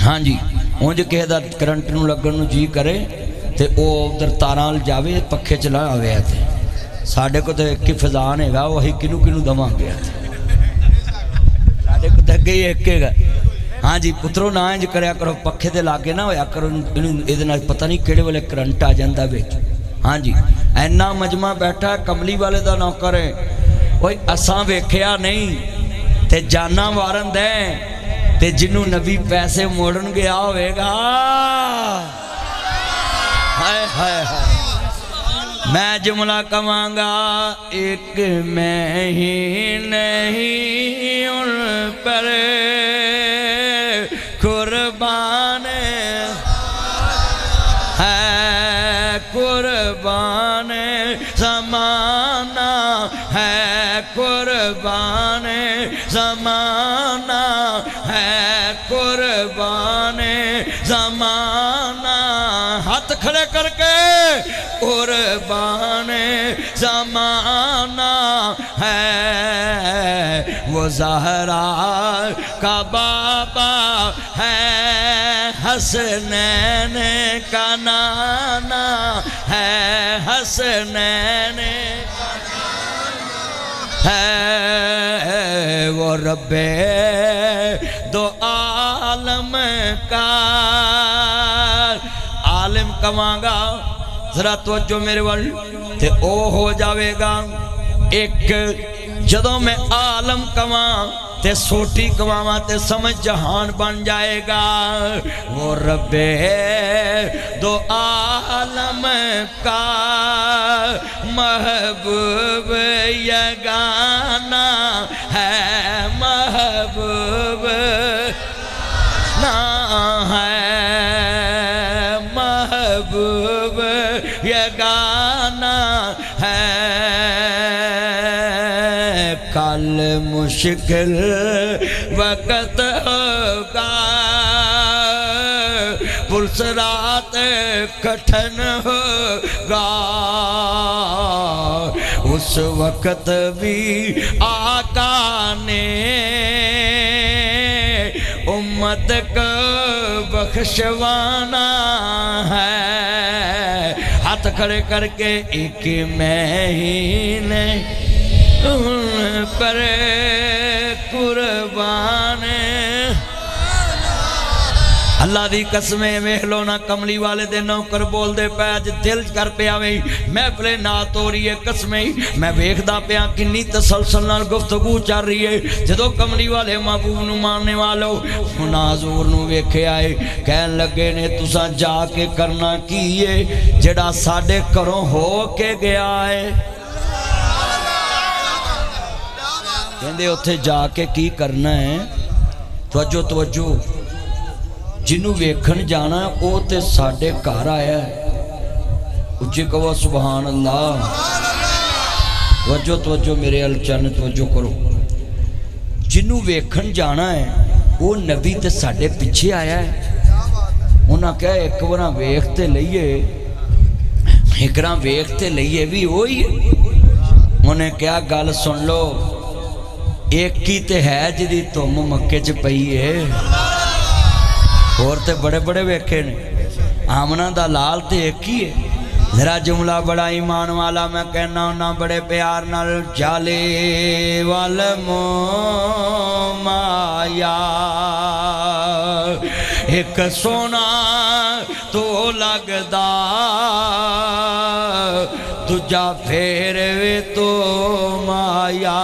हाँ जी, उंज किसी का करंट नूं लगन नूं जी करे तो वह उधर तारां अल जावे पखे चला आवे। साढ़े को तो एक ही फजान है, वही किनू किनू देवांगे। साढ़े को तो अगे ही एक है। हाँ जी पुत्रो, ना इंज करया करो, पखे दे लागे ना होया करो, ये पता नहीं किहड़े वेले करंट आ जाता बिच। हाँ जी, इन्ना मजमा बैठा कमली वाले का नौकर है। कोई असां वेख्या नहीं ते जाना वारन दे ते जिन्हों नबी पैसे मोड़न गया होगा। हाय हाय हाय, मैं जुमला कवांगा, एक मैं ही नहीं उन पर कुर्बान है, कुर्बान ज़माना है, कुर्बान ज़माना है, कुर्बान ज़माना। हाथ खड़े करके, कुर्बान ज़माना है, वो ज़हरा का बाबा है, हसनैन का नाना है, हसनैन है, वो रब्बे दो आलम का आलिम कमांगा। जरा तवज्जो मेरे वाल ते ओ हो जाएगा। एक जदों मैं आलम कमा ते सोटी कमावा ते समझ जहान बन जाएगा। वो रब्बे दो आलम का महबूब यगाना है, महबूब ना है, महबूब यगाना है। कल मुश्किल वक्त होगा, पुलसरात कठिन होगा, उस वक्त भी आका ने उम्मत को बख्शवाना है। हाथ खड़े करके, एक मैं ही नहीं उन पर कुर्बान। अल्लाह दी कसमें वेख लो ना, कमली वाले दे नौकर बोल दे पै, अज दिल कर पिया वे महफिले नात हो रही है। कसमें मैं वेखदा पिया किन्नी तसलसल नाल गुफ्तगू चल रही है। जदों कमली वाले महबूब नूं मानने वालों हुण हजूर नूं वेख्या है, कहन लगे ने तुसां जाके करना की है जेड़ा साडे घरों हो के गया है। कहंदे उत्थे जाके की करना है। तवज्जो तवज्जो, जिन्हों वेखन जाना वो तो साडे घर आया है। उच्चे कहो सुभान अल्लाह। तवज्जो तवज्जो मेरे अल चन तवज्जो करो। जिन्हों वेखन जाना है वो नबी तो साडे पिछे आया है। उन्हें कहा एक बार वेख ते लईए, एक बार वेख ते लईए भी वही है। उन्हें क्या गल सुन लो, एक ही तो है जिहदी धुम मक्के च पई है, और तो बड़े बड़े वेखे ने। आमना दा लाल तो एक ही है। जरा जुमला बड़ा ईमान वाला मैं कहना होना बड़े प्यार नाल, जाले वाल मो माया एक सोना तो लगदा, दूजा फेर वे तो माया।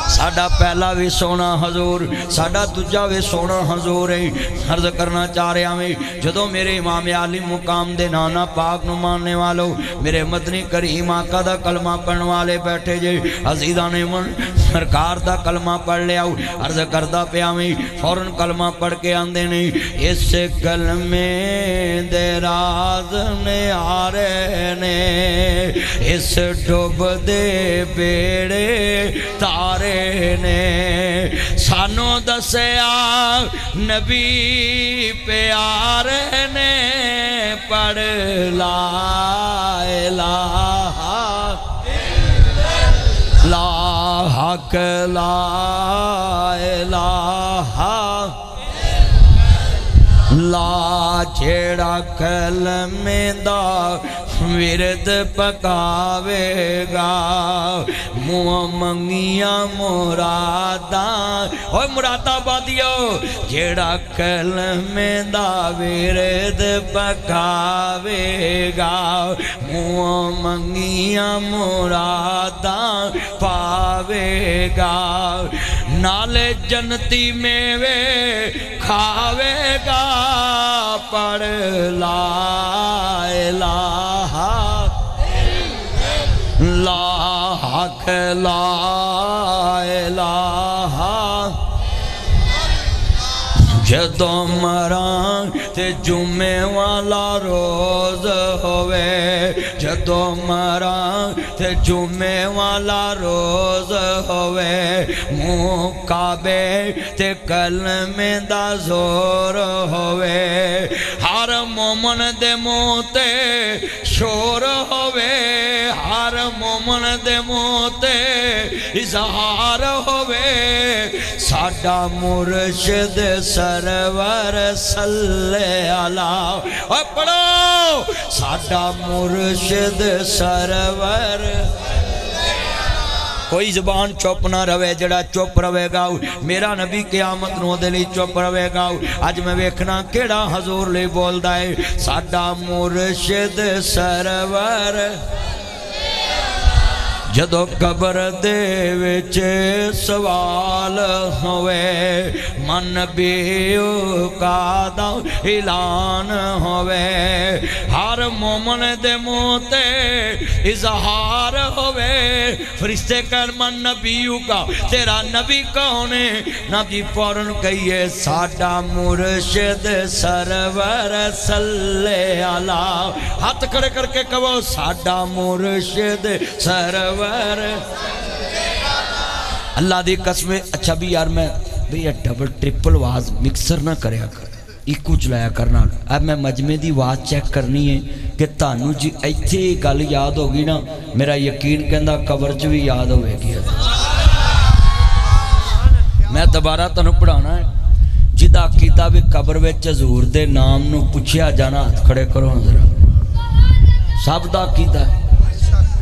साडा पहला भी सोना हजूर, साडा दूजा भी सोना हजूर है। अर्ज करना चाह रहा मैं, जदों मेरे इमाम आलिम मुकाम दे नाना पाक नूं मानने वालों, मेरे मदनी करीम आका दा कलमा पढ़ने वाले बैठे जे, अजीदा ने मन सरकार दा कलमा पढ़ लिया। अर्ज करदा पिया मैं, फौरन कलमा पढ़ के आंदे ने, इस कलमे दे राज ने आ रहे ने, इस डुब दे बेड़े तारे ने, सानू दसया नबी प्यारे ने, पढ़ ला इलाहा ला हक ला इलाहा ला जेड़ा कलमे दा विरद पकावेगा मुँह मंगिया मुरादा ओए मुरादाबादियो जेड़ा कलमे दा विरद पकावेगा मुँह मंगिया मुरादा पावेगा नाले जन्नती मेवे खावेगा पढ़ ला इलाहा लाख ला इलाहा जदों मरां ते जुम्मे वाला रोज होवे जदों मरां ते जुम्मे वाला रोज होवे मुँह काबे ते कलमे दा जोर होवे हर मोमन दे मुँह ते शोर होवे हर मोमन दे मुँह ते इजहार होवे साडा मुर्शिद सरवर सल्ले अला और पढ़ो साडा मुर्शिद सरवर कोई जबान चुप ना रवे जड़ा चुप रवेगा मेरा नबी क़यामत नूं दे लई चुप रवेगा अज मैं वेखना केड़ा हजूर लई बोलदा है साडा मुर्शिद सरवर जदों कबर दे विच सवाल होवे मन नबीओ का दा ऐलान होवे हर मोमन दे मुँह ते इजहार होवे फरिश्ते कहन मन नबीओ का तेरा नबी कौन है नबी फौरन कहिए साडा मुर्शिद सरवर सल्ले अला हाथ खड़े करके कहो साडा मुर्शिद सरवर अल्लाह दी कसम। अच्छा भी यार मैं भैया डबल ट्रिपल आवाज मिक्सर ना करया कर इको चलाया करना अब मैं मजमे की आवाज चेक करनी है कि तानू जी इत्थे गल याद होगी ना मेरा यकीन कहता कबर च भी याद होगी मैं दोबारा तुहानू पढ़ाना है जिदा कीता भी कबर विच हजूर दे नाम नू पुछया जाना हाथ खड़े करो जरा सब दा कीता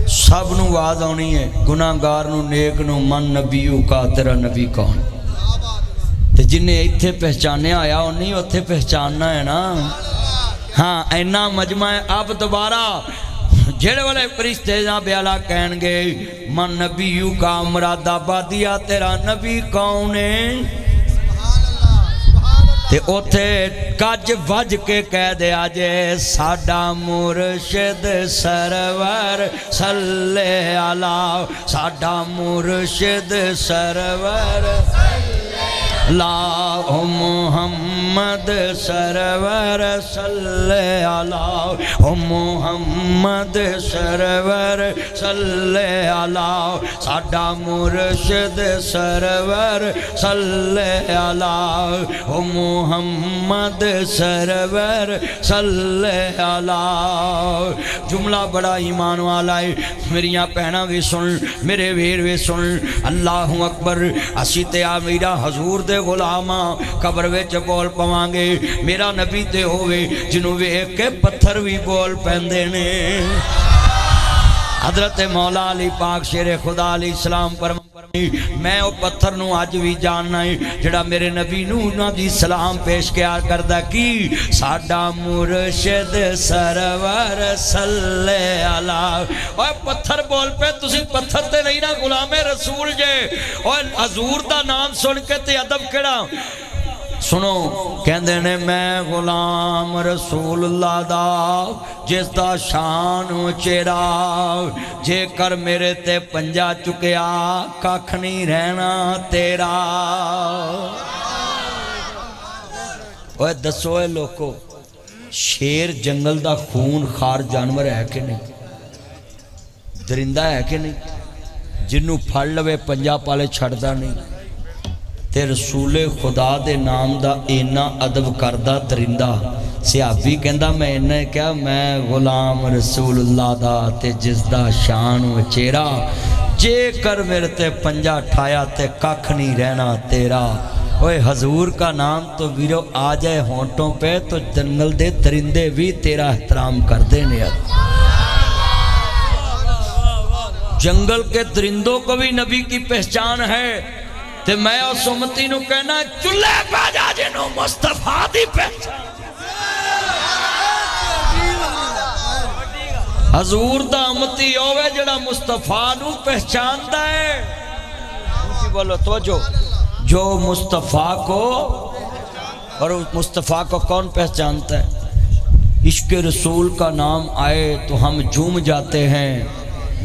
सब नू आवाज आनी है गुनाहगार नू नेक नू मन नबीऊ का तेरा नबी कौन ते जिन्हें इत्थे पहचाने आया उन्हें उत्थे पहचानना है ना हाँ इन्ना मजमा है अब दोबारा जेड़े वाले फरिश्ते ना ब्याला कहणगे मन नबीऊ का मुरादाबादिया तेरा नबी कौन है ते ओथे गज वज के कह दिया जे साडा मुर्शिद सरवर सल्ले अला साडा मुर्शिद सरवर ला मुहम्मद सरवर सल्ले अला मुहम्मद सरवर सल्ले अला साडा मुर्शिद सरवर सल्ले अला मुहम्मद सरवर सल्ले अला जुमला बड़ा ईमान वाला है मेरिया भैनां भी सुन मेरे वीर भी सुन अल्लाहु अकबर असी ते आ मेरा हजूर दे गुलामा कबर विच बोल पवांगे मेरा नबी ते होवे जिन्हों वेख के पत्थर भी बोल पैंदे ने हजरत मौला अली पाक शेरे खुदा अली सलाम पर मैं वो पत्थर नू अज भी जानना है जड़ा मेरे नबी नू उन्हां दी सलाम पेश किया करदा की साडा मुर्शिद सरवर सल्ले अला ओए पत्थर बोल पे तुसी पत्थर ते नहीं ना गुलामे रसूल जे ओए हजूर दा नाम सुन के ते अदब केड़ा सुनो कहंदे ने मैं गुलाम रसूलुल्लाह दा जिस दा शान उचेरा जेकर मेरे ते पंजा चुकिया कख नहीं रहना तेरा। ओए दसो ए लोको शेर जंगल दा खून खार जानवर है कि नहीं दरिंदा है कि नहीं जिन्नू फड़ लवे पंजा पाले छड़दा नहीं ते रसूले खुदा दे नाम दा इन्ना अदब करदा दरिंदा सिहाबी कहंदा मैं इन्ने क्या मैं गुलाम रसूलुल्लाह दा ते जिस दा शान उचेरा जेकर मेरे ते पंजा ठाया ते कख नहीं रहना तेरा। ओए हजूर का नाम तो वीरो आ जाए होंठों पे तो जंगल दे दरिंदे भी तेरा एहतराम करते ने। जंगल के दरिंदों को भी नबी की पहचान है। ते मैं और सुमती नु कहना चुल्ले पा जा जिन्हों मुस्तफा दी पहचान। हजूर दा उम्मती होवे जड़ा मुस्तफा नु पहचानदा है। ऊंची बोलो तवज्जो। जो मुस्तफा को, और मुस्तफा को कौन पहचानता है? इश्क रसूल का नाम आए तो हम झूम जाते हैं,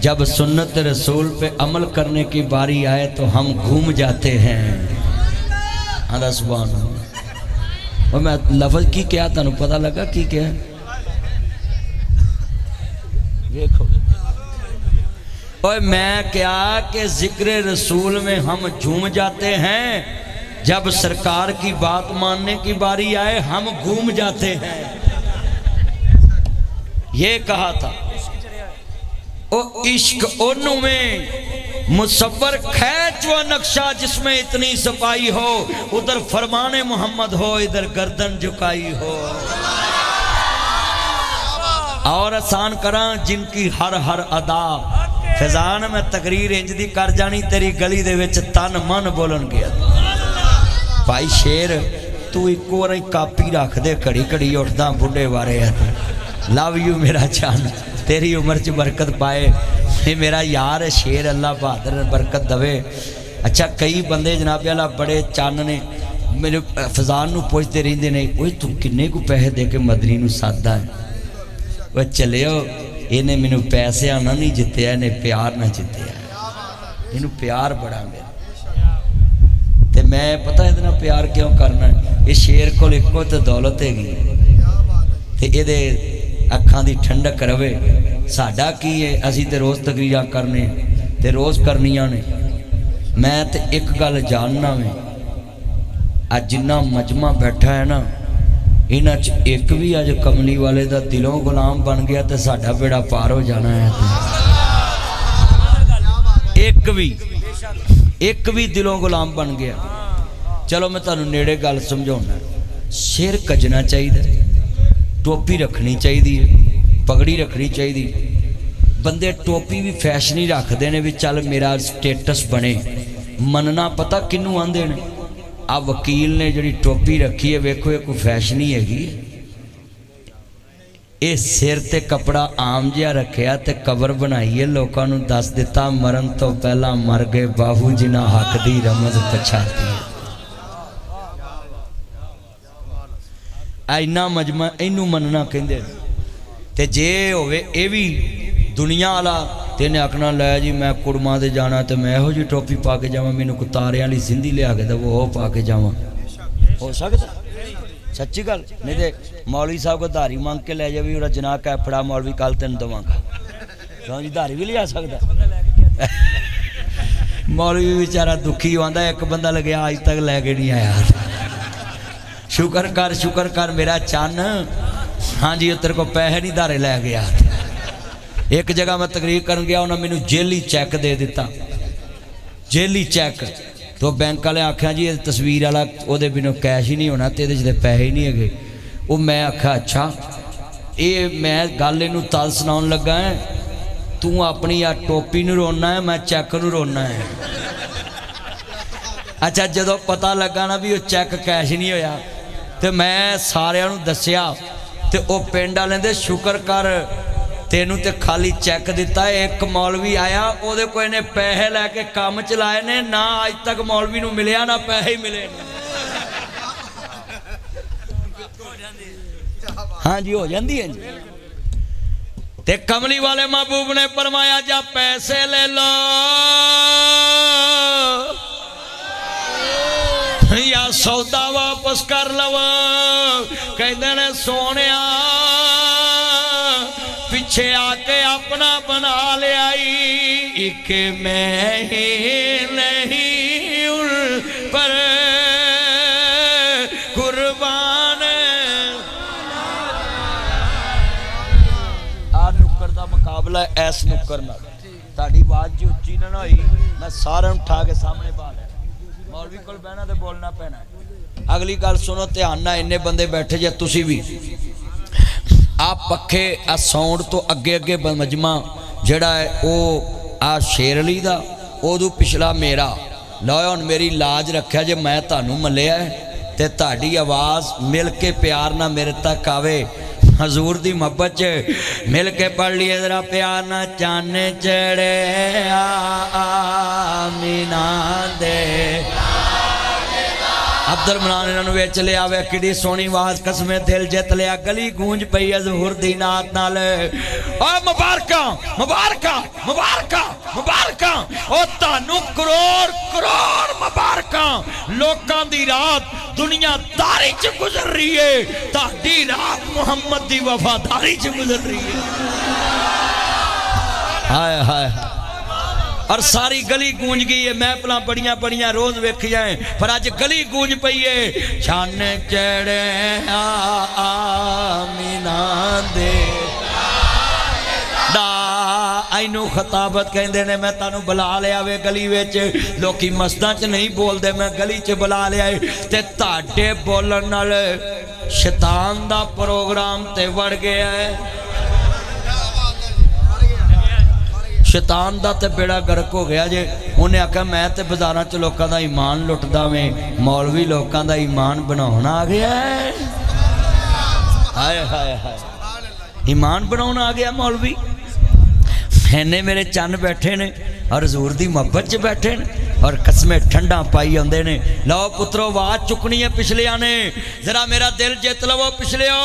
जब सुन्नत रसूल पे अमल करने की बारी आए तो हम घूम जाते हैं। अल्लाह सुभान अल्लाह। और मैं लफ्ज़ की क्या तुहानू पता लगा की क्या है? देखो और मैं क्या कि जिक्र रसूल में हम झूम जाते हैं, जब सरकार की बात मानने की बारी आए हम घूम जाते हैं। ये कहा था ओ इश्क ओनू में मुसव्वर खैच व नक्शा जिसमें इतनी सफाई हो, उधर फरमाने मोहम्मद हो इधर गर्दन झुकाई हो। और आसान करा जिनकी हर हर अदा खजान में तकरीर इंज दी कर जानी तेरी गली दे विच तन मन बोलन गया। भाई शेर तू एक बार कापी रख दे, घड़ी घड़ी उठदा बुढ़े बारे लव यू मेरा चांद, तेरी उम्र च बरकत पाए। ये मेरा यार शेर अल्लाह बहादुर बरकत दवे। अच्छा कई बंदे जनाबे वाला बड़े चन्न ने मेरे फजान नू पुछते रहंदे ने ओए तू किन्ने को पैसे दे के मदनी नू सादा है? वह चलियो इन्हें मैनू पैसे ना नहीं जितया, इन्हें प्यार ना जितया। इनू प्यार बड़ा मेरा ते मैं पता इतना प्यार क्यों करना। ये शेर को एको तो दौलत हैगी ते इहदे अखां दी ठंडक रवे। साडा की है असी ते रोज़ तकरीरां करने ते रोज़ करनियां ने। मैं ते एक गल जानना में अज जिन्ना मजमा बैठा है ना, इन्हां च एक भी अज कमली वाले दा दिलों गुलाम बन गया तो साडा बेड़ा पार हो जाना है। एक भी दिलों गुलाम बन गया। चलो मैं तुहानू नेड़े गल समझाउणा। सिर कजना चाहिए, टोपी रखनी चाहिए, पगड़ी रखनी चाहिए। बंदे टोपी भी फैशनी रखते हैं भी चल मेरा स्टेटस बने। मनना पता किनू आंदे ने? आ वकील ने जी टोपी रखी है वेखो ये कोई फैशन ही हैगी। ये सिर ते कपड़ा आम जिहा रखिया ते कबर बनाई है, लोगों को दस दिता मरन तो पहला मर गए बाहू जिन्हां हक दी रमज पछाती। इन्ना मजमा इनू मनना कहंदे ते जे होवे ये भी दुनिया वाला ते इन्हें आखना लै जी मैं कुड़मा दे जाना तो मैं यहो जी टोपी पा के जावां, मैनू कोई तारे वाली सिंधी लिया के दवो वो पा के जावां। हो सकता? सच्ची गल नहीं तो मौलवी साहब को धारी मांग के लै जाए भी उरा जना कै फड़ा मौलवी कल तेन दवांगा। क्यों जी धारी भी लिया सकता? मौलवी बेचारा दुखी आंदा एक बंदा लगे अज तक लैके नहीं आया। शुक्र कर मेरा चन। हाँ जी तेरे को पैसे नहीं धारे लै गया। एक जगह मैं तकरीर कर गया, उन्होंने मैनू जेली चैक दे दिता, जेली चैक। तो बैंक वाले आख्या जी तस्वीर वाला वो बिनों कैश ही नहीं होना तो ये पैसे ही नहीं है। वो मैं आख्या अच्छा ये मैं गल इनू तल सुनाउण लगा है, तू अपनी आ टोपी नू रोना है मैं चैक नू रोना है। अच्छा जदों पता लगा ना भी वो चैक कैश नहीं होया तो मैं सारिਆਂ ਨੂੰ दस्या तो वह पिंड वाले दे शुक्र कर तेनू तो खाली चैक दिता। एक मौलवी आया वो कोई ने पैसे लैके काम चलाए ने ना अज तक मौलवी नू मिलिया ना पैसे ही मिले। हाँ जी हो जाती है जी। ते कमली वाले महबूब ने फरमाया जा पैसे ले लो या सौदा वापस कर लव। कहते ने सोने पीछे आके अपना बना ले आई, एक मैं ही नहीं उन पर कुर्बान। आ नुक्कर दा मुकाबला ऐस नुक्कर नाल ताड़ी आवाज जी उच्ची ना होई मैं सारे उठा के सामने पा लिया। मौलवी कोल बहना ते बोलना पैना। अगली गल सुनो ध्यान नाल, इन्ने बंदे बैठे जे तुसी भी आ पखे आ साउंड तो अगे अगे मजमा जड़ा है वो आ शेर अली दा उदू पिछला मेरा। लो हुण मेरी लाज रखिया जे मैं तुहानू मल्लिया ते तुहाडी आवाज़ मिल के प्यार ना मेरे तक आवे। हजूर दी मोहब्बत च मिल के पढ़ लिए जरा प्यार ना। चन्न चढ़े आमीना दे अब्दुल मनान इन्होंने वेच लिया वे किड़ी सोहनी आवाज कसमे दिल जित लिया। गली गूंज पई हजूर दी नात नाल। ओ मुबारकां मुबारकां मुबारकां मुबारकां ओ तानू करोड़ करोड़ मुबारकां। लोकां दी रात दुनियादारी च गुजर रही है, ताड़ी रात मुहम्मद दी वफादारी च गुजर रही है। हाय हाय और सारी गली गूंज गई है। महफिल बड़िया बड़िया रोज वेखिया है पर अज गली गूंज पई है। छन चढ़े आमीना दे इनू खताबत कहते ने। मैं तुहानू बुला लिया वे गली विच, लोकी मस्जिदां च नहीं बोलते, मैं गली च बुला लिया ते तुहाडे बोलण नाल शैतान दा प्रोग्राम ते वड़ गया है। शैतान दा ते बेड़ा गर्क हो गया जे। उन्हें आख्या मैं तो बाजारों च लोगों का ईमान लुटदा में, मौलवी लोगों का ईमान बनाउण आ गया है। हाय हाय हाय ईमान बनाउण आ गया मौलवी। इन्ने मेरे चन्न बैठे ने और हजूर दी मोहब्बत च बैठे ने और कसमें ठंडा पाई आंदे ने। लो पुत्रो आवाज चुकनी है पिछलिया ने, जरा मेरा दिल जित लवो पिछलियो।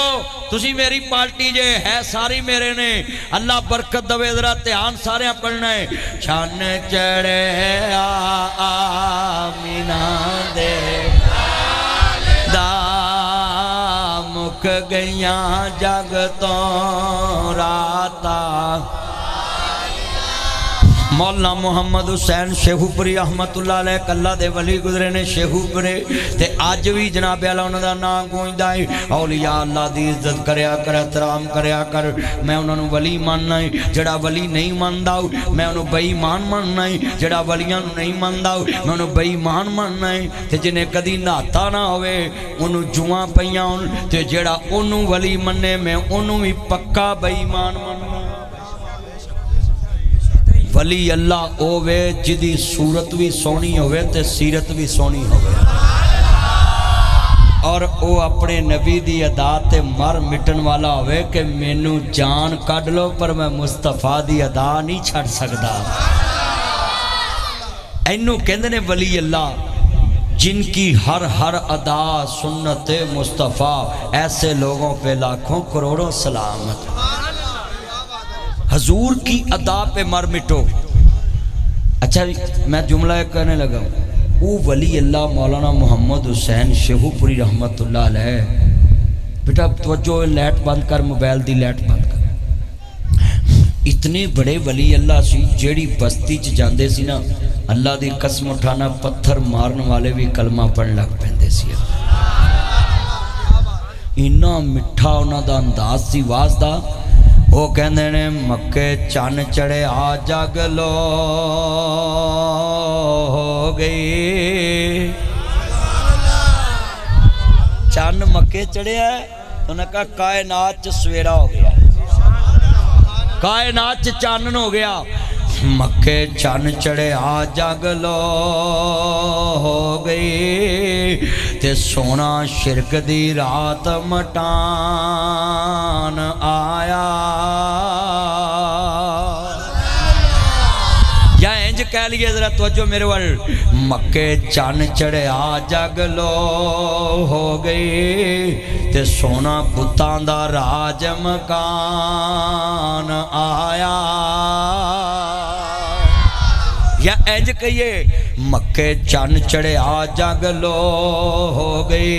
तुसी मेरी पार्टी जे है सारी मेरे ने। अल्लाह बरकत दवे, जरा ध्यान सारे पढ़ना है। छन चढ़े आमीना दे दा मुक गईया जग तो राता। मौलाना मुहम्मद हुसैन शेखूपुरी रहमतुल्लाह अलैह कल्ला दे वली गुजरे ने शेखूपुरे ते अज भी जनाब आला उन्हां दा नाम गूंजदा है। औलिया अल्लाह दी इज्जत करया कर, एहतराम करया कर। मैं उन्हां नूं वली मानना है, जिहड़ा वली नहीं मनदा मैं उन्होंने बेईमान मनना है। जिहड़ा वलियां नूं नहीं मनदा मैं उन्होंने बेईमान मनना है। ते जिन्हें कदी नहाता ना होवे उन्होंने जुआं पईयां होण ते जिहड़ा उन्होंने वली मन्ने मैं उन्होंने भी पक्का बेईमान मनना। वली अल्लाह होवे जिदी सूरत भी सोहनी होवे ते सीरत भी सोहनी होवे और वो अपने नबी दी अदा ते मर मिटन वाला होवे कि मैनू जान कढ लो पर मैं मुस्तफा दी अदा नहीं छड़ सकदा। इनू कहंदे ने वली अल्लाह जिनकी हर हर अदा सुन्नत मुस्तफ़ा। ऐसे लोगों पे लाखों करोड़ों सलामत। हजूर की अदा पे मर मिटो। अच्छा मैं जुमला कहने लगा, वो वली अल्लाह मौलाना मोहम्मद हुसैन शेखूपुरी रहमतुल्लाह अलैह। बेटा तवज्जो, लाइट बंद कर, मोबाइल दी लाइट बंद कर। इतने बड़े वली अल्लाह सी, जेड़ी बस्ती च जाते सी ना अल्लाह दी कसम उठाना पत्थर मारन वाले भी कलमा पढ़न लग पैंदे सी। इन्ना मिठा उन्हां दा अंदाज सी आवाज़ दा। वो कहते ने मक्के चन चढ़े आ जग लो हो गई। चन मक्के चढ़िया उन्हें कहा कायनात च सवेरा हो गया, कायनात च चानन हो गया। मक्के चन चढ़े आ जग लो हो गई ते सोना शिरक दी रात मटान आया। या इंज कह लिए जरा तवज्जो मेरे वाल। मक्के चन चढ़े आ जग लो हो गई ते सोना पुत्तां दा राज मकान आया। या इंज कहिए मक्के चन चढ़े आ जग लो हो गई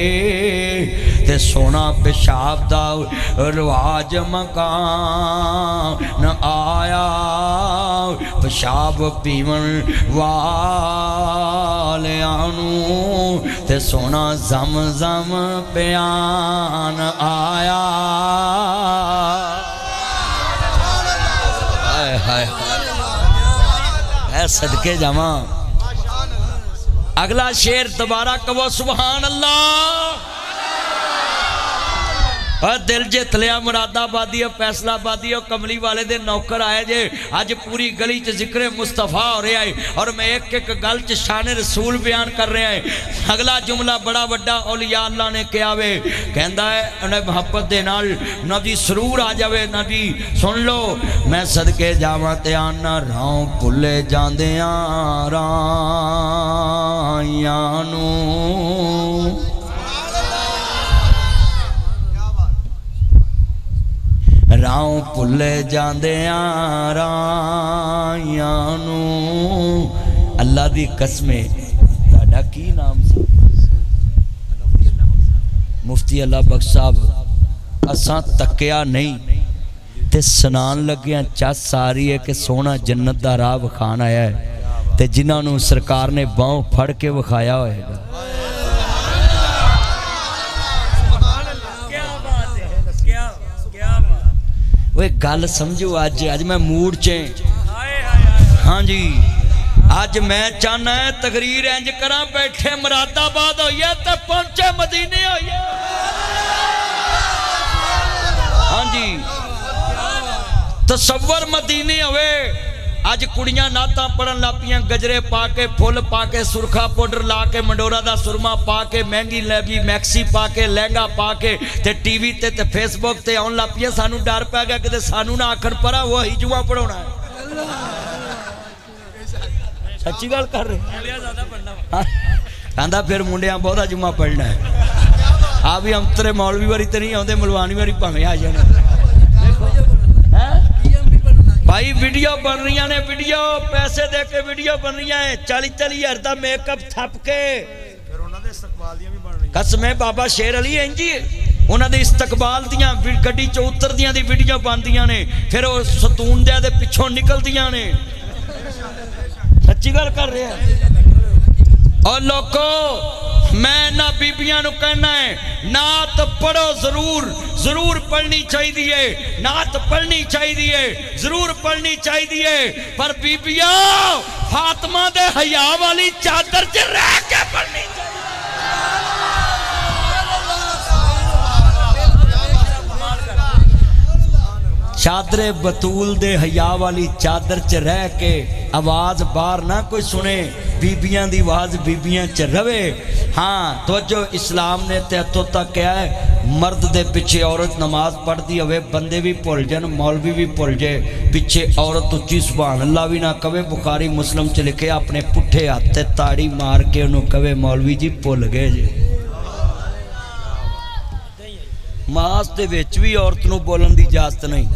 ते सोना पेशाब दा रवाज मकान आया। पेशाब पीवन वालियां नूं ते सोना जम जम प्यान आया। हाय हाय सदके जावा। अगला शेर दोबारा कहो सुभान अल्लाह। और दिल जित लिया मुरादाबादी फैसलाबादी कमली वाले दे नौकर आए जे। अज पूरी गली च जिक्र मुस्तफा हो रहा है और मैं एक एक गल च शान रसूल बयान कर रहा है। अगला जुमला बड़ा वड्डा औलिया अल्लाह ने कहा वे, कहता है उन्हें मुहब्बत दे नाल नबी सरूर आ जावे। नबी सुन लो, मैं सदके जावां ते आना राहों भुले जांदे राहियां नूं। राहों भुले जांदे राहियां नूं। अल्लाह दी कसमे तुहाडा की नाम सी? मुफ्ती अल्लाह बख्श साहब। असां तक्या नहीं ते सनान लग्या चस आ रही है कि सोहना जन्नत दा राह विखाण आया है ते जिन्हां नूं सरकार ने बाहों फड़ के विखाया होएगा। वे गल समझो, अज अज मैं मूड च। हाँ जी, अज मैं चाहना है तकरीर इंज करा, बैठे मुरादाबाद होइए तो पहुंचे मदीने होइए। हाँ जी, तसव्वुर मदीने होवे। अज कुड़ियां नातां पढ़न लग पियां, गजरे पा के, फुल पा के, सुरखा पाउडर ला के, मंडोरा दा सुरमा पा के, महंगी लैबी मैक्सी पा के, लहंगा पा के ते टीवी ते फेसबुक ते आउण लग पियां। सानू डर पै गया किते सानू ना आखण परा वो ही जुआ पढ़ाउणा है। सच्ची गल कर रहे कहंदा फिर मुंडियां बहुता जुआ पढ़ना है। आ भी अंतरे मौलवी वारी ते नहीं आउंदे, मलवानी वारी भावें आ जाण। भाई वीडियो बन रही ने, वीडियो पैसे दे के वीडियो बन रही है। 40-40 हज़ार का मेकअप थप के कसमे बाबा शेर अली इंजी उन्होंने इस्तकबाल दियां गड्डी चो उतरदियां दी वीडियो बनदियां ने, फिर वो सतून दे पिछों निकलदियां ने। सच्ची गल कर रहे हैं। और लोगों, मैं ना बीबियां नूं कहना है, नात पढ़ो जरूर, जरूर पढ़नी चाहिए। नात पढ़नी चाहिए, जरूर पढ़नी चाहिए। पर बीबिया फातिमा दे हया वाली चादर च रह के पढ़नी चाहिए। चादरे बतूल दे हया वाली चादर च रह के आवाज बाहर ना कोई सुने, बीबियां दी आवाज बीबियां च रवे। हाँ तो जो इस्लाम ने ते इत्थों तक क्या है, मर्द दे पिछे औरत नमाज पढ़ती होवे, बंदे भी भुल जान, मौलवी भी भुल जाए, पिछे औरत उच्ची सुभान अल्लाह भी ना कवे। बुखारी मुस्लिम च लिखे अपने पुठे हाथ ते ताड़ी मार के उन्होंने कवे मौलवी जी भुल गए जे। मास दे विच भी औरत नूं बोलण दी इजाजत नहीं।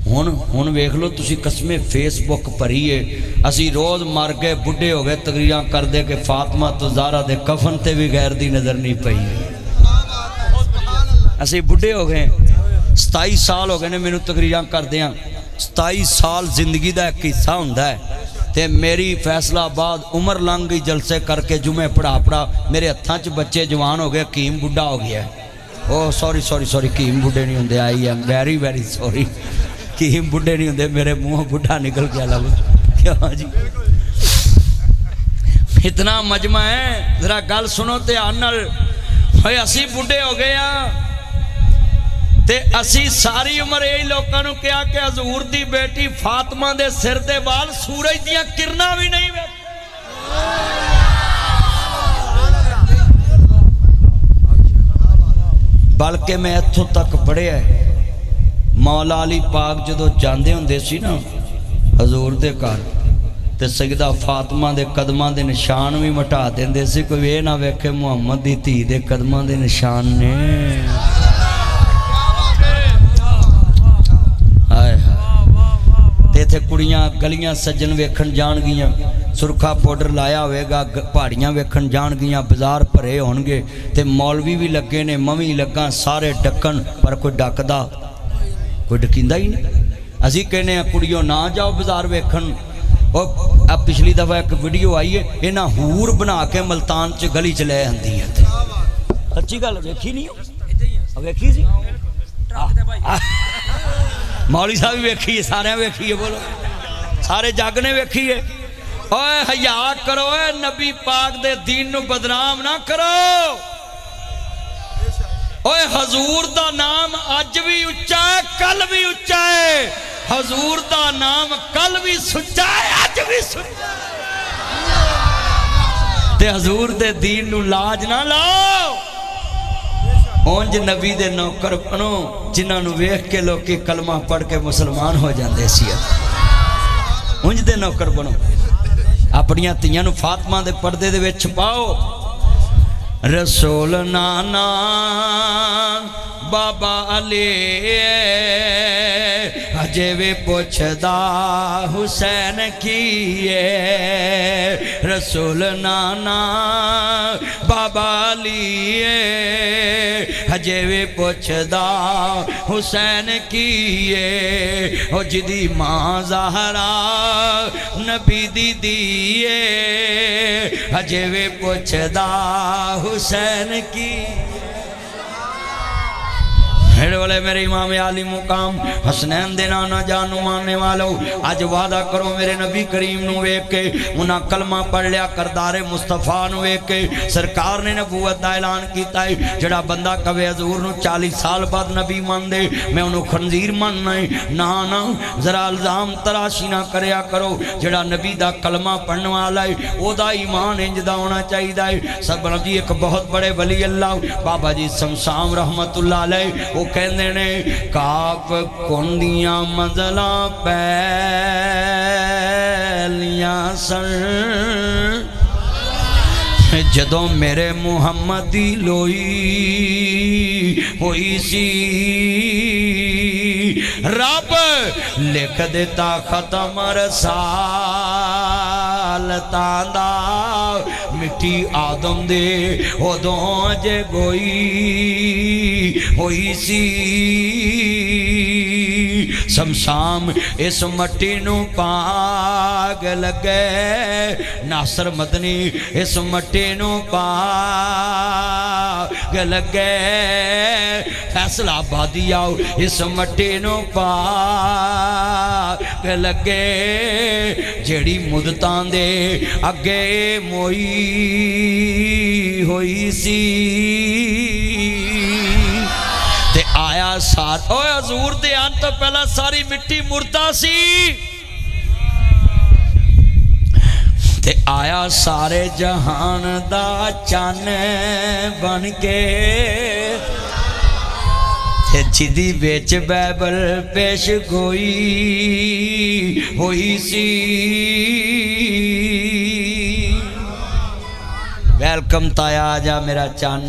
हुण वेख लो तुसी, कसमे फेसबुक भरी है। असी रोज़ मर गए, बुढ़े हो गए, तकरीरां कर दे के फातिमा तो ज़ारा दे कफन ते भी गैर दी नज़र नहीं पई। असी बुढ़े हो गए, 27 साल हो गए ने मैनू तकरीरां करदियां। 27 साल जिंदगी का एक हिस्सा हुंदा है। ते मेरी फैसलाबाद उम्र लंघ गई, जलसे करके जुमे पढ़ा मेरे हत्थां च बच्चे जवान हो गए, हकीम बुढ़ा हो गया। ओ सॉरी सॉरी सॉरी, हकीम बुढ़े नहीं होंदे। I am very very sorry, हकीम बुढ़े नहीं होंदे, मेरे मुँह बुढ़ा निकल गया लब। क्यों जी, इतना मजमा है, जरा गल सुनो ध्यान नाल। भाई असी बुढ़े हो गए ते असी सारी उम्र यही लोगों को कहा कि हजूर दी बेटी फातिमा दे सिर दे बाल सूरज दियां किरना भी नहीं वे। बल्कि मैं इत्थों तक पढ़िया, मौला अली पाक जदों जांदे हुंदे सी ना हजूर दे घर, ते सईदा फातिमा दे कदमां दे निशान भी मिटा देंदे सी। कोई ये ना वेखे मुहम्मद दी धी दे कदमां दे निशान ने। इत्थे कुड़ियां गलियां सज्जन वेखण जाणगियां, सुरखा पाउडर लाया होवेगा, पहाड़ियां वेखण जाणगियां, बाजार भरे होणगे, ते मौलवी भी लगे ने, मवी लगा, सारे डकन, पर कोई डकदा कोई डकींदा ही नहीं। असी कहने कुड़ियों ना जाओ बाजार वेखण। और अब पिछली दफा एक वीडियो आई है, इन्हां हूर बना के मुल्तान च गली च ले आंदी है। सच्ची गल वेखी नहीं हो, वेखी सी मौली साहब भी वेखी है, सारे वेखी है, बोलो सारे जग ने वेखी है। ओए हया करो, नबी पाक दे दीन नू बदनाम ना करो। ओए हजूर दा नाम अज भी उच्चा है, कल भी उच्चा है। हजूर दा नाम कल भी सुच्चा है, अज भी सुच्चा है। ते हजूर दे दीन नू लाज ना लाओ। उंज नबी दे नौकर बनो जिन्हां नू वेख के लोग कलमा पढ़ के मुसलमान हो जाते सी। उंज दे नौकर बनो। अपनियां धीआं नू फातिमा दे पर्दे दे विच छुपाओ। रसूल नाना बाबा अली अजे वे पुछदा हुसैन कीए। रसूल नाना बाबा अली अजे वे पुछदा हुसैन कीए। ओ जिदी मां ज़हरा नबी दी दिए अजे वे पुछदा हुसैन की। वाले मेरे इमाम आली मुकाम हसनैन दे नाना जानू मानने वालों, अज वादा करो मेरे नबी करीम नू वेख के, उन्हां कलमा पढ़ लिया करदारे मुस्तफा नू वेख के। सरकार ने नबूवत दा ऐलान कीता है, जड़ा बंदा कवे हजूर नू 40 साल बाद नबी मान दे मैं उन्होंने खंजीर मानना है। ना ना जरा इल्जाम तराशी ना करया करो। जड़ा नबी दा कलमा पढ़ने वाला है ओदा ईमान इंज दा होना चाहिए है। सब जी एक बहुत बड़े वली अल्लाह बाबा जी शमशाम रहमतुल्लाह अलैह वो कहते ने काफ कुंदियां मंजला पैलियां सन जदों मेरे मुहम्मद दी लोई होई सी। रब लिख दिता खत्म रसालतां दा मिट्टी आदम दे उदों जे गोई होई सी। शमशाम इस मट्टी नू पाग लगे नासर मदनी इस मट्टी नू पाग लगे। फैसलाबादी आओ इस मट्टी नू पाग लगे। जेड़ी मुदतां दे अगे मोई होई सी। ते आया साथ ओ हजूर दे आन तो पहला सारी मिट्टी मुर्दा सी। ते आया सारे जहान दा चन बन के। ते जिदी बेच बाइबल पेश गोई होई सी। वेलकम ताया आजा मेरा चन।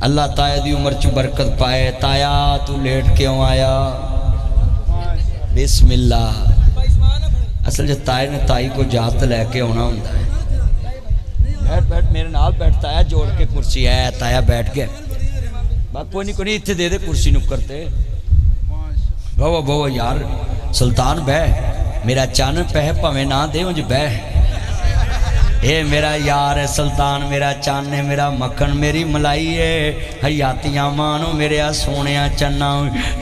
अल्लाह ताया दी उम्र च बरकत पाए। ताया तू लेट क्यों आया? बिस्मिल्लाह। असल जो ताए ने ताई को जात लैके आना होंदा है। बैठ बैठ मेरे नाल बैठ ताया जोड़ के कुर्सी है। ताया बैठ गया बात कोई नहीं इतने दे दे कुर्सी नुक्कर ते। बहु बहु यार सुल्तान बह मेरा चन पह भावें ना दे उंज बह। ये मेरा यार है सुल्तान मेरा चन है मेरा मक्खन मेरी मलाई है। हयातियां मानो मेरे सोने चन्ना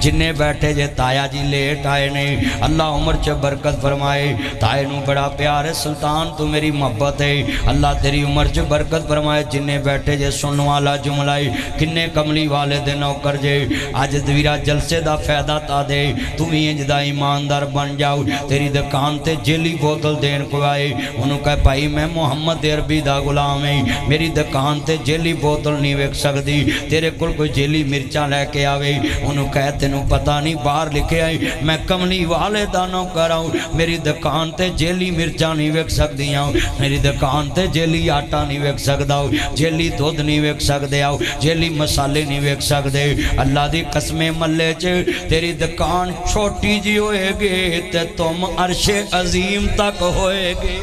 जिन्ने बैठे जे ताया जी लेट आए ने अल्लाह उम्र च बरकत फरमाए। ताए नू बड़ा प्यार है सुल्तान तू मेरी मोहब्बत है। अल्लाह तेरी उम्र च बरकत फरमाए। जिन्ने बैठे जे सुन वाला जुमला किन्ने कमली वाले दे नौकर जे अज दवीरा जलसे का फायदा ता दे। तू भी इंज दा ईमानदार बन जाओ। तेरी दुकान ते जेली बोतल देन को आए उन्होंने कह भाई मैं मुहम्मद अरबी दा गुलाम है। मेरी दुकान ते जेली बोतल नहीं वेख सकती। तेरे कोल कोई जेली मिर्चा लैके आवे उन्होंने कह तेनू पता नहीं बाहर लिखे आई मैं कमली वाले दा नौकर आऊँ। मेरी दुकान ते जेली मिर्चा नहीं वेख सकती आओ। मेरी दुकान ते जेली आटा नहीं वेख सकता हो। जेली दुध नहीं वेख सकते आओ। जेली मसाले नहीं वेख सकते। अल्लाह दी कसमें मल्ले च तेरी दुकान छोटी जी होएगी ते तुम अरशे अजीम तक होएगी।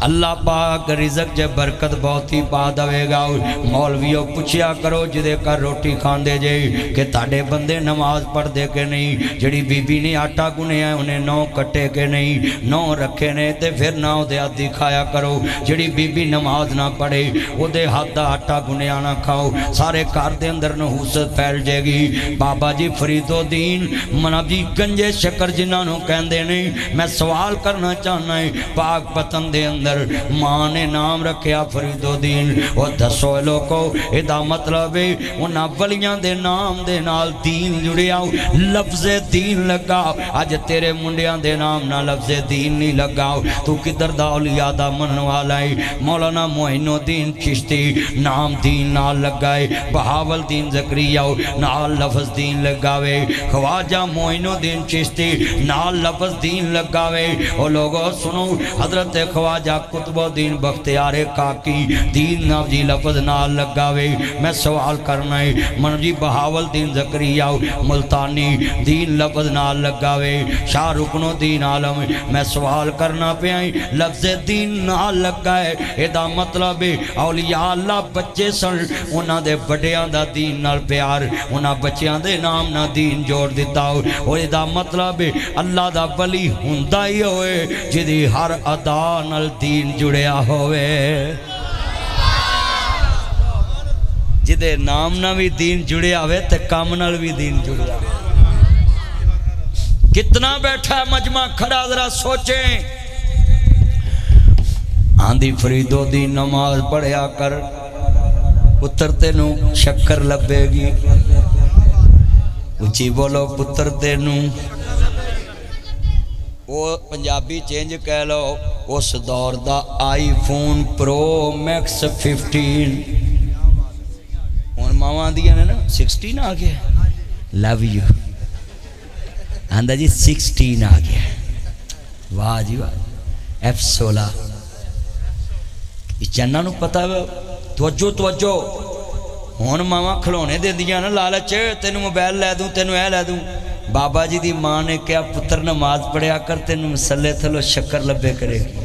अल्लाह पाक रिज़क च बरकत बहुत ही पा देगा। मौलवियों पूछया करो जिदे घर रोटी खांदे जे कि ताडे बंदे नमाज पढ़ते कि नहीं, जिहड़ी बीबी ने आटा गुनिया उन्हें 9 कट्टे के नहीं 9 रखे ने ते फिर ना उहदे आदि खाया करो। जिहड़ी बीबी नमाज ना पढ़े उहदे हाथ दा आटा गुनिया ना खाओ, सारे घर दे अंदर नहूसत फैल जाएगी। बाबा जी फरीदोदीन मना जी गंजे शक्कर जिन्होंने कहते नहीं, मैं सवाल करना चाहना है पाक पतन दे अंदर मां ने नाम रखा फरीदोदीन। और दसो लोगो इहदा मतलब है उन्हां वलियां दे नाम दे नाल दीन जुड़िया, लफ्ज़े दीन लगा। अज तेरे मुंडियां दे नाम ना लफ्ज़े दीन नहीं लगा। तू किधर दा औलिया दा मनने वाला है। मौलाना मोइनुद्दीन चिश्ती नाम दीन नाल लगा है, बहावलदीन ज़करिया नाल लफ्ज़ दीन लगावे, ख्वाजा मोइनुद्दीन चिश्ती नाल लफ्ज़ दीन लगावे। ओ लोगो सुनो हजरत ख्वाजा कुतुबुद्दीन बख्तियारे काकी दीन नबजी लफ्ज़ नाल लगावे। मैं सवाल करना है मन जी बहावलदीन ज़करिया मुल्तानी दीन लफ्ज़ नाल लगावे। शाह रुकनुद्दीन आलम मैं सवाल करना पिया लफ्ज़ दीन नाल लगा है। इहदा मतलब है औलिया अल्लाह बच्चे सन उन्हां दे बड़ियां दा दीन नाल प्यार, उन्हां बच्चियां दे नाम ना दीन जोड़ दिता हो। और इहदा मतलब है अल्लाह दा वली हुंदा ही होए जिहदी हर अदा नाल दीन जुड़िया होवे, जिदे नाम ना भी दीन जुड़िया होवे ते काम नाल भी दीन जुड़िया। कितना बैठा मजमा खड़ा जरा सोचे। आंधी फरीदोदीन नमाज पढ़िया कर पुत्र तेनू शक्कर लभेगी। उची बोलो पुत्र तेनू। वो पंजाबी चेंज कह लो उस दौर दा आईफोन प्रो मैक्स 15 हुण मावां दियां ने ना 16 आ गया। लव यू आंदा जी 16 आ गया। वाह जी वाह। F16 चन्ना नूं पता तवज्जो तवज्जो। हुण मावां खिलौने दिंदियां ना लालच तेनू मोबाइल लै दूं तेनू ऐ लै दूं। बाबा जी दी मां ने क्या पुत्र नमाज पढ़िया कर तेन मसले थलो शक्कर लभे करेगी।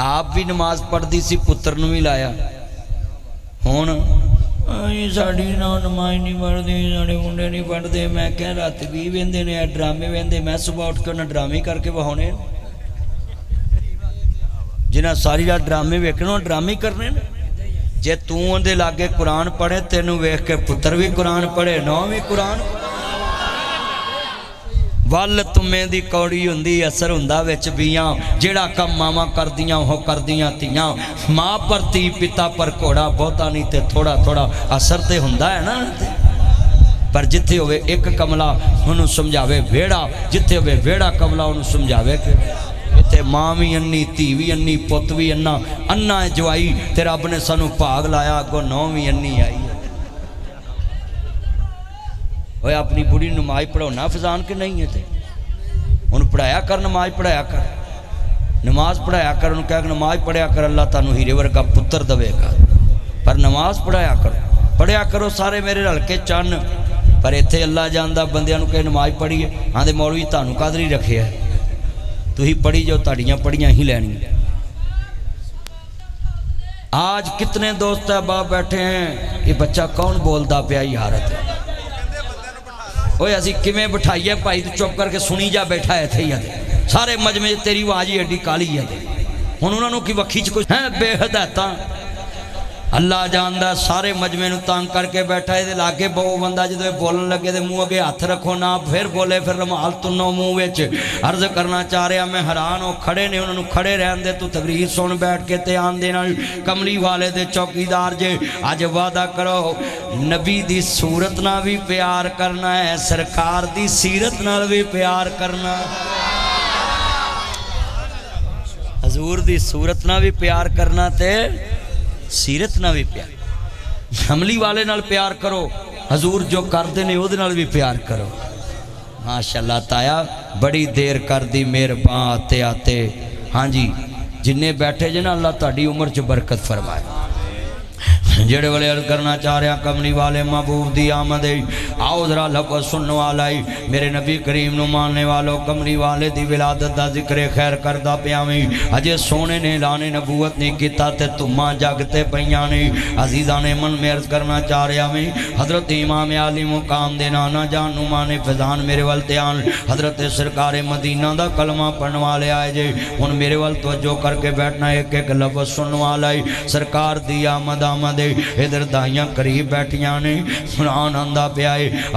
आप भी नमाज पढ़ती सी पुत्र नूं भी लाया। हुण साड़ी ना नमाज नहीं पढ़ती साढ़े मुंडे नहीं पढ़ते। मैं क्या रात भी वेंदे ने ड्रामे वेंदे, मैं सुबह उठ के उन्हें ड्रामे करके वहाने। जिन्हें सारी रात ड्रामे वेखना ड्रामे करने ने। जे तू उनके लागे कुरान पढ़े तेनू वेख के पुत्र भी कुरान पढ़े नौ भी कुरान। वल तुम्हें दी कौड़ी हुंदी असर हुंदा विच बीआं। जेड़ा कम मावां करदियां ओह करदियां धीआं। माँ पर धी पिता पर घोड़ा बहुता नहीं ते थोड़ा थोड़ा असर ते हुंदा है ना। पर जिथे होवे एक कमला उन्होंने समझावे वेड़ा, जिथे होवे वेड़ा कमला उन्होंने समझावे कि इतने माँ भी अन्नी धी भी अन्नी पुत भी अन्ना अन्ना जवाई ते रब ने सानू भाग लाया अगों नौ भी अन्नी आई। ओए अपनी बुढ़ी नमाज पढ़ाना फजान के नहीं है ते उन्हें पढ़ाया कर, नमाज पढ़ाया कर, नमाज पढ़ाया कर। उन्हें कह नमाज पढ़िया कर अल्लाह तानू हीरे वर्गा पुत्र देगा। पर नमाज पढ़ाया करो, पढ़िया करो सारे मेरे रलके चन्न। पर इत्थे अल्लाह जानदा बंदियां नू कहे नमाज पढ़ीए आंदे मौलवी तानू कादरी रखे है तुही पढ़ी जो ताड़ियाँ पढ़ियाँ ही लैनी। आज कितने दोस्त बाप बैठे हैं कि बच्चा कौन बोलता पिया यारत ओए असी किमें बिठाइए भाई तू चुप करके सुनी जा बैठा है थे ही सारे मजमे तेरी आवाज ही एडी काली है। हुण उन्होंने की वक्खी च कुछ है बेहदायत अल्लाह जानदा सारे मजमे नूं तंग करके बैठा है। लागे बहु बंदा जो बोलन लगे तो मुँह अगे हथ रखो ना फिर बोले फिर रमाल तुनो मुँह विच। अर्ज करना चाह रहा मैं हैरान हो खड़े ने उन्होंने खड़े रहन दे तू तकरीर सुन बैठ के ते आंदे नाल कमली वाले दे चौकीदार जे। अज वादा करो नबी दी सूरत नाल भी प्यार करना है, सरकार दी सीरत नाल भी प्यार करना, हजूर दी सूरत नाल भी प्यार करना ते सीरत ना भी प्यार। हमली वाले नाल प्यार करो, हजूर जो करते ने उहदे नाल भी प्यार करो। माशाअल्लाह ताया बड़ी देर कर दी मेहरबान आते आते। हाँ जी जिन्ने बैठे जे ना अल्लाह तुहाडी उम्र च बरकत फरमाए। जेड़े वाले अर्ज करना चाह रहा कमली वाले महबूब दी आमद आओ जरा लफ्ज़ सुनने वाला ही मेरे नबी करीम नू मानने वालों कमली वाले दी विलादत दा जिक्र खैर करदा पिया मैं अजे सोने ने लाने नबूवत नहीं किता ते धुम्मा जगते पईयां ने अजीज़ा ने मन में अर्ज करना चाह रहा मैं हजरत इमाम आली मुकाम दे नाना जान नू माने फैजान मेरे वाल ध्यान हजरत सरकार मदीना दा कलमा पढ़ने वाले आए जे हुण मेरे वाल तवज्जो करके बैठना एक एक लफ्ज़ सुनने वाला ही सरकार दी आमद आमद इधर दाइयां करीब बैठिया ने सुनान आंदा पिया है